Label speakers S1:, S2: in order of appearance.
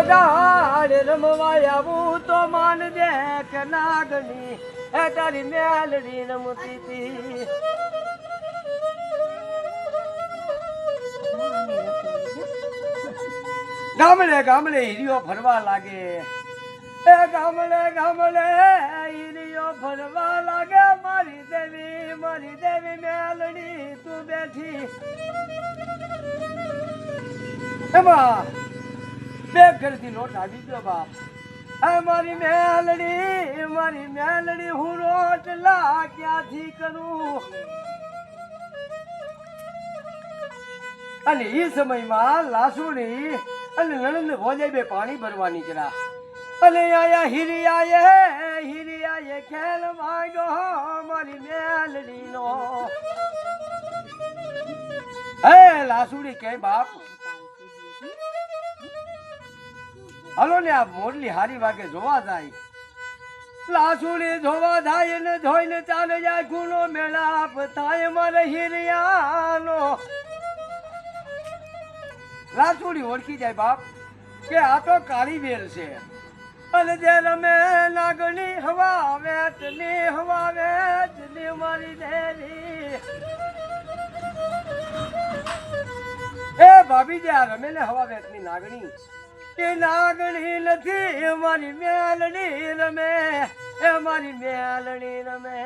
S1: ગાડ રમવા આવું તો માન દે કે નાગણી એ તારી મેલડી રમતી હતી ગામડે ગામડે હીરીઓ ફરવા લાગે એ ગામડે ગામડે હીરીઓ ફરવા લાગે મારી દેવી મેલડી તું બેઠી એમાં બે ઘરથી લોટ આવી ગયો બાપ મારી મેલડી હું રોટલા ક્યાંથી કરું અને એ સમયમાં લાસુડી અને નણંદ ભોજાઈ બે પાણી ભરવા નીકળ્યા અને આયા હિરિયાએ ખેલ માંગ્યો મારી મેલડી નો હે લાસુડી કે બાપ હાલો ને આ મોરલી હારી વાગે જોવા જાય લાસુડી જોવા જાય ને જોઈને ચાલે જાય ગુનો મેળાપ થાય મારે હિરિયાનો લાસુડી ઓળખી જાય બાપ કે આ તો કાળી વેલ છે અને જે રમે નાગણી હવા વેચની મારી દેવી એ ભાભી જે આ રમે ને હવા વેચની નાગણી એ નાગણી નથી મારી મેલડી રમે એ મારી મેલડી રમે